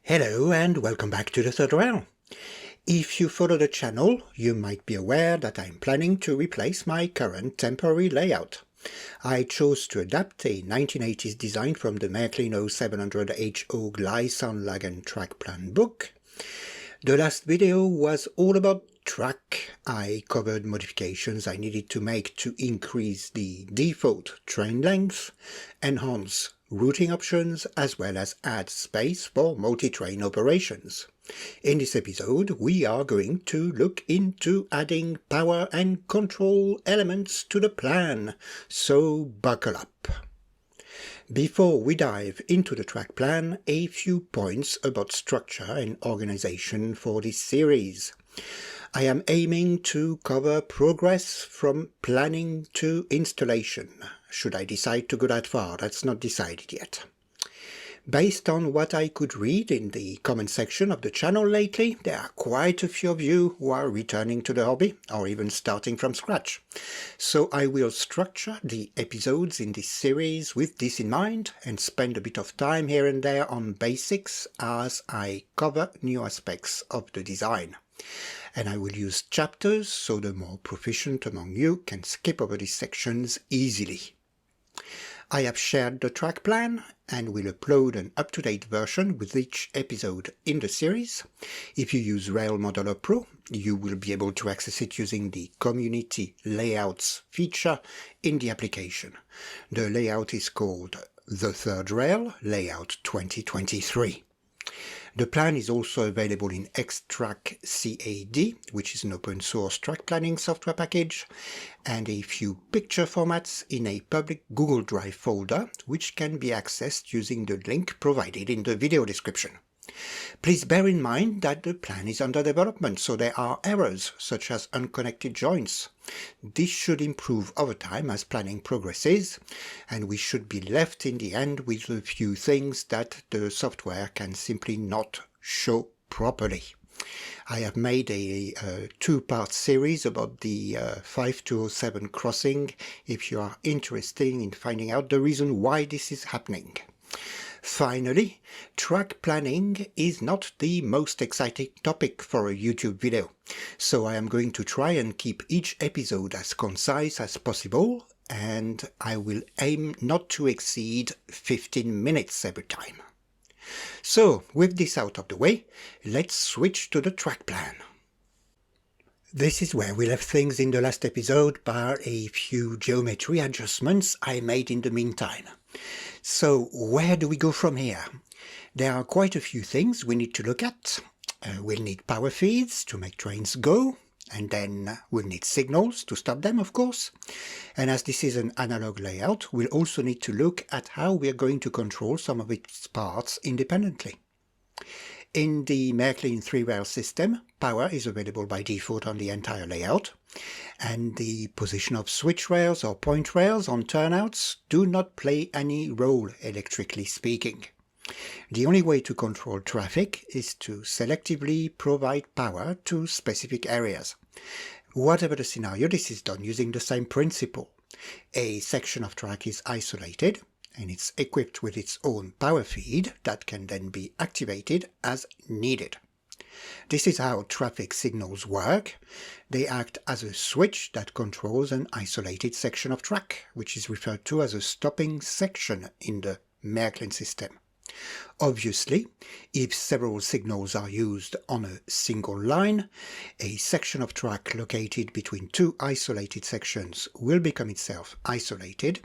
Hello and welcome back to the third rail. If you follow the channel, you might be aware that I'm planning to replace my current temporary layout. I chose to adapt a 1980s design from the Märklin H0 M Gleis track plan book. The last video was all about track. I covered modifications I needed to make to increase the default train length, enhance routing options, as well as add space for multi-train operations. In this episode, we are going to look into adding power and control elements to the plan, so buckle up. Before we dive into the track plan, a few points about structure and organization for this series. I am aiming to cover progress from planning to installation. Should I decide to go that far, that's not decided yet. Based on what I could read in the comment section of the channel lately, there are quite a few of you who are returning to the hobby or even starting from scratch. So I will structure the episodes in this series with this in mind and spend a bit of time here and there on basics as I cover new aspects of the design. And I will use chapters so the more proficient among you can skip over these sections easily. I have shared the track plan and will upload an up-to-date version with each episode in the series. If you use Rail Modeler Pro, you will be able to access it using the Community Layouts feature in the application. The layout is called The Third Rail Layout 2023. The plan is also available in X-Track CAD, which is an open source track planning software package, and a few picture formats in a public Google Drive folder, which can be accessed using the link provided in the video description. Please bear in mind that the plan is under development, so there are errors such as unconnected joints. This should improve over time as planning progresses, and we should be left in the end with a few things that the software can simply not show properly. I have made a two-part series about the 5207 crossing if you are interested in finding out the reason why this is happening. Finally, track planning is not the most exciting topic for a YouTube video, so I am going to try and keep each episode as concise as possible, and I will aim not to exceed 15 minutes every time. So, with this out of the way, let's switch to the track plan. This is where we left things in the last episode, bar a few geometry adjustments I made in the meantime. So where do we go from here? There are quite a few things we need to look at. We'll need power feeds to make trains go, and then we'll need signals to stop them, of course. And as this is an analog layout, we'll also need to look at how we're going to control some of its parts independently. In the Märklin 3-rail system, power is available by default on the entire layout, and the position of switch rails or point rails on turnouts do not play any role, electrically speaking. The only way to control traffic is to selectively provide power to specific areas. Whatever the scenario, this is done using the same principle. A section of track is isolated, and it's equipped with its own power feed that can then be activated as needed. This is how traffic signals work. They act as a switch that controls an isolated section of track, which is referred to as a stopping section in the Märklin system. Obviously, if several signals are used on a single line, a section of track located between two isolated sections will become itself isolated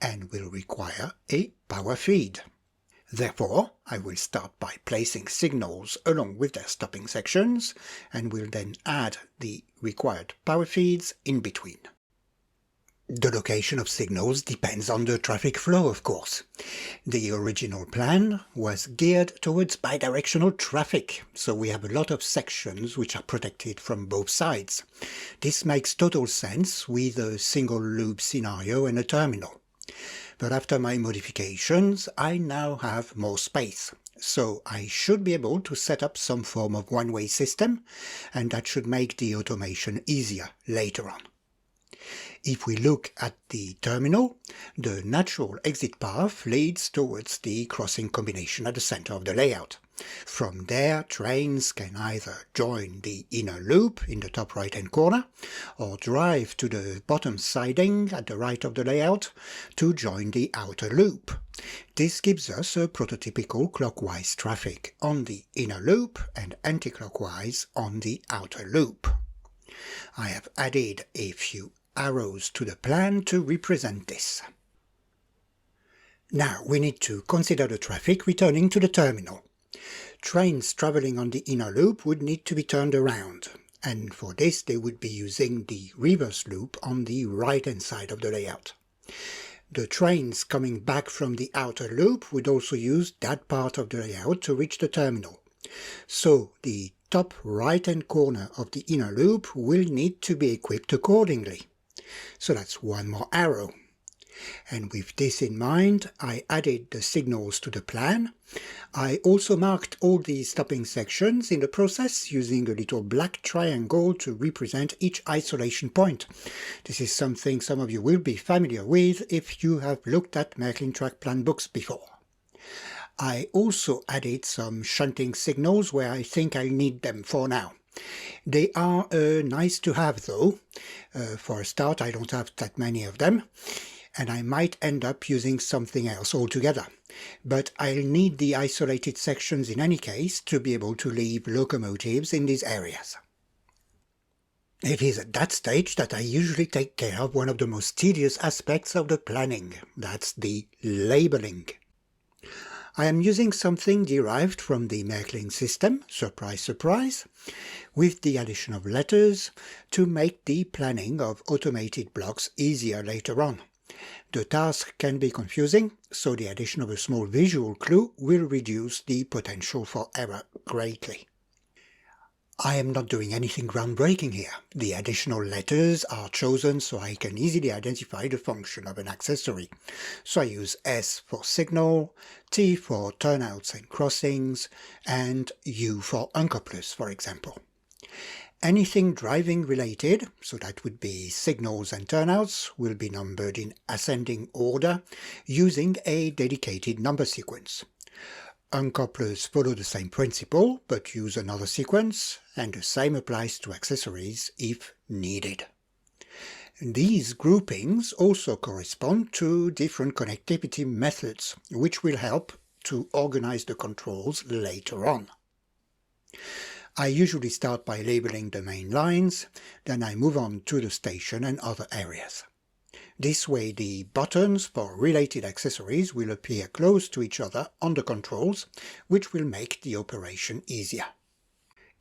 and will require a power feed. Therefore, I will start by placing signals along with their stopping sections and will then add the required power feeds in between. The location of signals depends on the traffic flow, of course. The original plan was geared towards bidirectional traffic, so we have a lot of sections which are protected from both sides. This makes total sense with a single loop scenario and a terminal. But after my modifications, I now have more space, so I should be able to set up some form of one-way system, and that should make the automation easier later on. If we look at the terminal, the natural exit path leads towards the crossing combination at the center of the layout. From there, trains can either join the inner loop in the top right-hand corner or drive to the bottom siding at the right of the layout to join the outer loop. This gives us a prototypical clockwise traffic on the inner loop and anti-clockwise on the outer loop. I have added a few arrows to the plan to represent this. Now we need to consider the traffic returning to the terminal. Trains travelling on the inner loop would need to be turned around, and for this they would be using the reverse loop on the right-hand side of the layout. The trains coming back from the outer loop would also use that part of the layout to reach the terminal. So the top right-hand corner of the inner loop will need to be equipped accordingly. So that's one more arrow. And with this in mind, I added the signals to the plan. I also marked all the stopping sections in the process using a little black triangle to represent each isolation point. This is something some of you will be familiar with if you have looked at Märklin track plan books before. I also added some shunting signals where I think I'll need them for now. They are nice to have though. For a start, I don't have that many of them, and I might end up using something else altogether. But I'll need the isolated sections in any case to be able to leave locomotives in these areas. It is at that stage that I usually take care of one of the most tedious aspects of the planning. That's the labeling. I am using something derived from the Märklin system, surprise surprise, with the addition of letters to make the planning of automated blocks easier later on. The task can be confusing, so the addition of a small visual clue will reduce the potential for error greatly. I am not doing anything groundbreaking here. The additional letters are chosen so I can easily identify the function of an accessory. So I use S for signal, T for turnouts and crossings, and U for uncouplers, for example. Anything driving related, so that would be signals and turnouts, will be numbered in ascending order using a dedicated number sequence. Uncouplers follow the same principle but use another sequence, and the same applies to accessories if needed. These groupings also correspond to different connectivity methods, which will help to organize the controls later on. I usually start by labeling the main lines, then I move on to the station and other areas. This way the buttons for related accessories will appear close to each other on the controls, which will make the operation easier.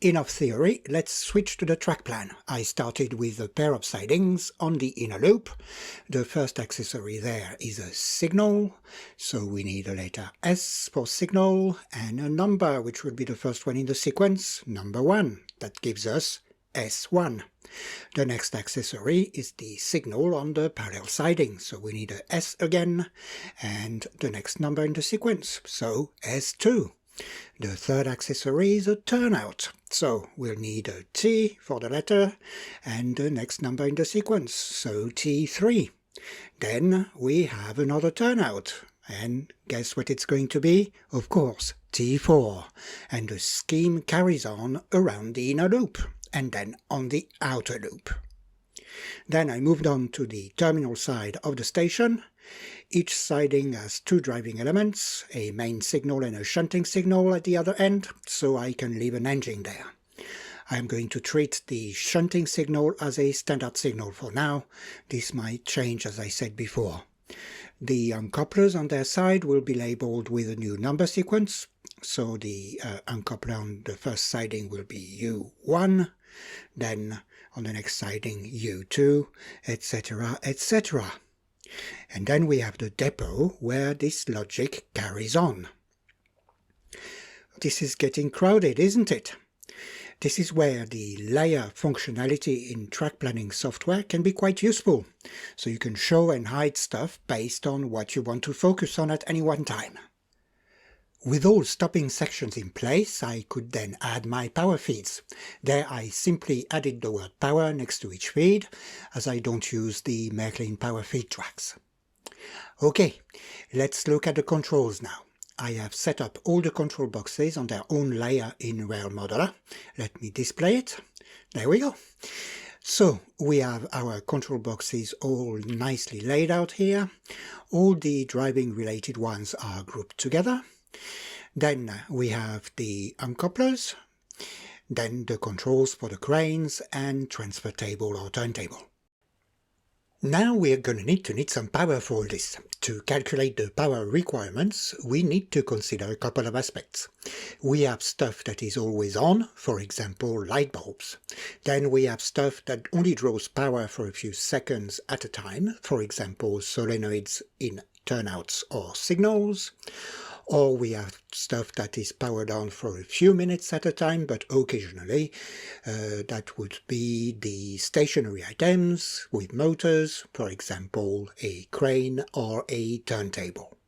Enough theory, let's switch to the track plan. I started with a pair of sidings on the inner loop. The first accessory there is a signal, so we need a letter S for signal and a number, which will be the first one in the sequence, number 1. That gives us S1. The next accessory is the signal on the parallel siding, so we need a S again, and the next number in the sequence, so S2. The third accessory is a turnout, so we'll need a T for the letter and the next number in the sequence, so T3. Then we have another turnout, and guess what it's going to be? Of course, T4, and the scheme carries on around the inner loop and then on the outer loop. Then I moved on to the terminal side of the station. Each siding has two driving elements, a main signal and a shunting signal at the other end, so I can leave an engine there. I am going to treat the shunting signal as a standard signal for now. This might change, as I said before. The uncouplers on their side will be labeled with a new number sequence, so the uncoupler on the first siding will be U1, then on the next siding U2, etc., etc. And then we have the depot where this logic carries on. This is getting crowded, isn't it? This is where the layer functionality in track planning software can be quite useful, so you can show and hide stuff based on what you want to focus on at any one time. With all stopping sections in place, I could then add my power feeds. There I simply added the word power next to each feed, as I don't use the Märklin power feed tracks. Okay, let's look at the controls now. I have set up all the control boxes on their own layer in Rail Modeler. Let me display it. There we go. So we have our control boxes all nicely laid out here. All the driving related ones are grouped together. Then we have the uncouplers, then the controls for the cranes and transfer table or turntable. Now we're going to need some power for all this. To calculate the power requirements, we need to consider a couple of aspects. We have stuff that is always on, for example light bulbs. Then we have stuff that only draws power for a few seconds at a time, for example solenoids in turnouts or signals. Or we have stuff that is powered on for a few minutes at a time, but occasionally that would be the stationary items with motors, for example a crane or a turntable.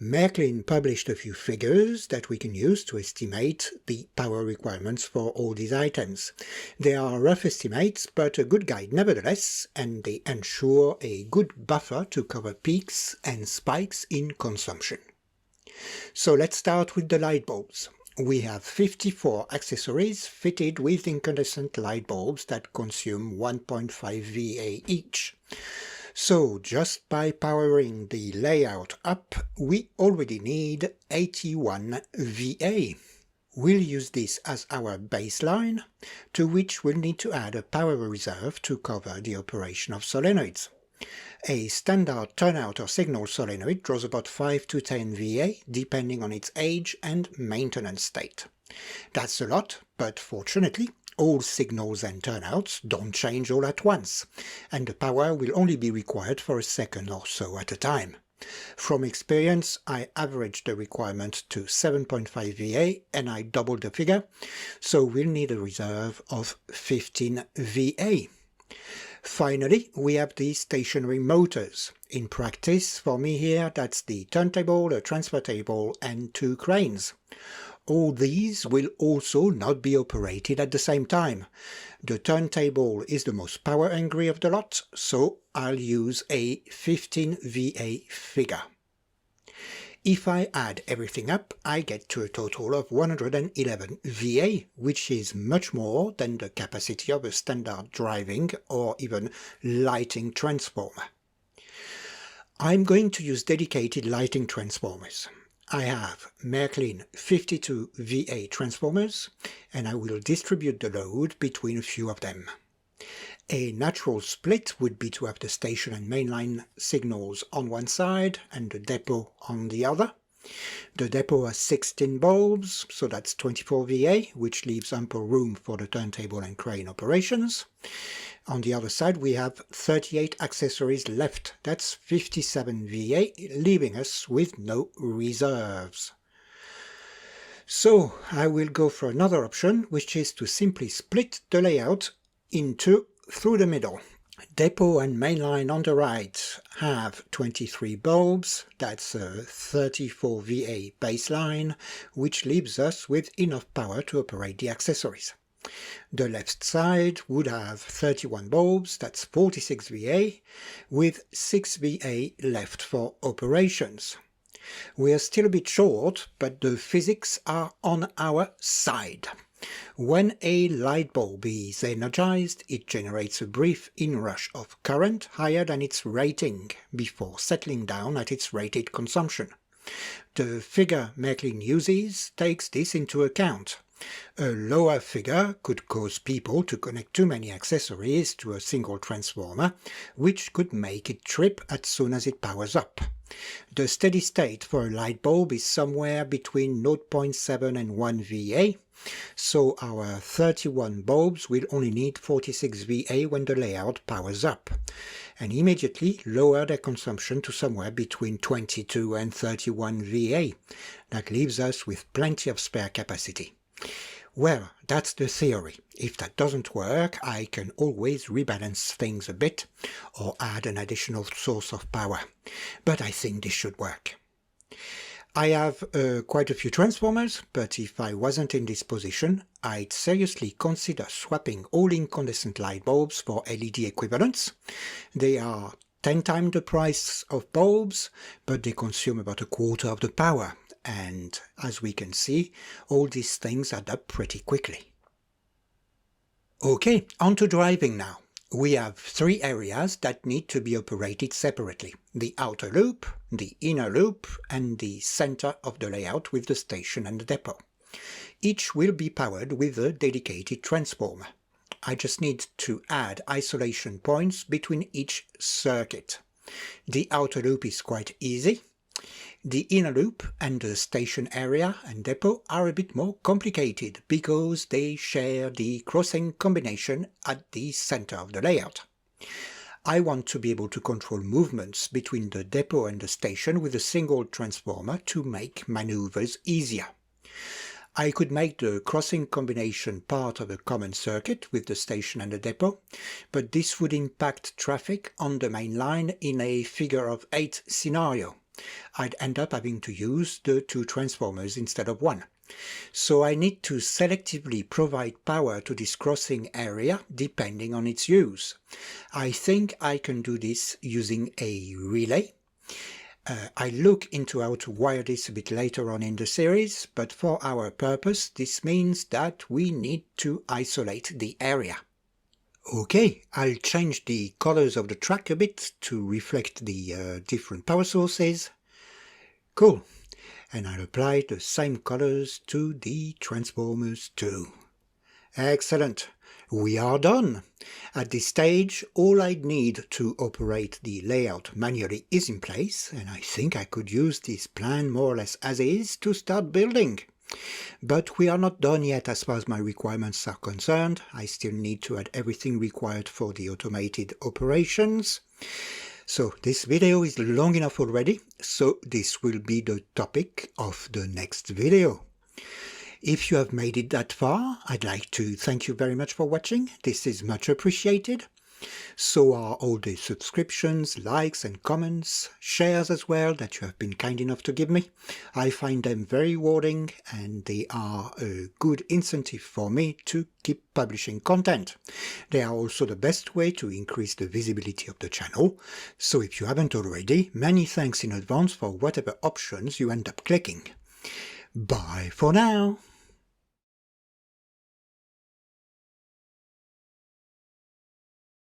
Märklin published a few figures that we can use to estimate the power requirements for all these items. They are rough estimates, but a good guide nevertheless, and they ensure a good buffer to cover peaks and spikes in consumption. So let's start with the light bulbs. We have 54 accessories fitted with incandescent light bulbs that consume 1.5 VA each. So just by powering the layout up, we already need 81 VA. We'll use this as our baseline, to which we'll need to add a power reserve to cover the operation of solenoids. A standard turnout or signal solenoid draws about 5 to 10 VA depending on its age and maintenance state. That's a lot, but fortunately all signals and turnouts don't change all at once, and the power will only be required for a second or so at a time. From experience, I averaged the requirement to 7.5 VA and I doubled the figure, so we'll need a reserve of 15 VA. Finally, we have the stationary motors. In practice, for me here, that's the turntable, a transfer table and 2 cranes. All these will also not be operated at the same time. The turntable is the most power hungry of the lot, so I'll use a 15 VA figure. If I add everything up, I get to a total of 111 VA, which is much more than the capacity of a standard driving or even lighting transformer. I'm going to use dedicated lighting transformers. I have Märklin 52 VA transformers, and I will distribute the load between a few of them. A natural split would be to have the station and mainline signals on one side and the depot on the other. The depot has 16 bulbs, so that's 24 VA, which leaves ample room for the turntable and crane operations. On the other side we have 38 accessories left, that's 57 VA, leaving us with no reserves. So I will go for another option, which is to simply split the layout into through the middle. Depot and mainline on the right have 23 bulbs, that's a 34 VA baseline, which leaves us with enough power to operate the accessories. The left side would have 31 bulbs, that's 46 VA, with 6 VA left for operations. We are still a bit short, but the physics are on our side. When a light bulb is energized, it generates a brief inrush of current higher than its rating before settling down at its rated consumption. The figure Märklin uses takes this into account. A lower figure could cause people to connect too many accessories to a single transformer, which could make it trip as soon as it powers up. The steady state for a light bulb is somewhere between 0.7 and 1 VA, so our 31 bulbs will only need 46 VA when the layout powers up, and immediately lower their consumption to somewhere between 22 and 31 VA. That leaves us with plenty of spare capacity. Well, that's the theory. If that doesn't work, I can always rebalance things a bit or add an additional source of power. But I think this should work. I have quite a few transformers, but if I wasn't in this position, I'd seriously consider swapping all incandescent light bulbs for LED equivalents. They are 10 times the price of bulbs, but they consume about a quarter of the power. And as we can see, all these things add up pretty quickly. Okay, on to driving now. We have 3 areas that need to be operated separately: the outer loop, the inner loop, and the center of the layout with the station and the depot. Each will be powered with a dedicated transformer. I just need to add isolation points between each circuit. The outer loop is quite easy. The inner loop and the station area and depot are a bit more complicated because they share the crossing combination at the center of the layout. I want to be able to control movements between the depot and the station with a single transformer to make maneuvers easier. I could make the crossing combination part of a common circuit with the station and the depot, but this would impact traffic on the main line in a figure of 8 scenario. I'd end up having to use the 2 transformers instead of 1. So I need to selectively provide power to this crossing area depending on its use. I think I can do this using a relay. I'll look into how to wire this a bit later on in the series, but for our purpose this means that we need to isolate the area. Okay, I'll change the colors of the track a bit to reflect the different power sources. Cool. And I'll apply the same colors to the transformers too. Excellent. We are done. At this stage, all I need to operate the layout manually is in place, and I think I could use this plan more or less as is to start building. But we are not done yet as far as my requirements are concerned. I still need to add everything required for the automated operations. So this video is long enough already, so this will be the topic of the next video. If you have made it that far, I'd like to thank you very much for watching. This is much appreciated. So are all the subscriptions, likes and comments, shares as well that you have been kind enough to give me. I find them very rewarding and they are a good incentive for me to keep publishing content. They are also the best way to increase the visibility of the channel. So if you haven't already, many thanks in advance for whatever options you end up clicking. Bye for now.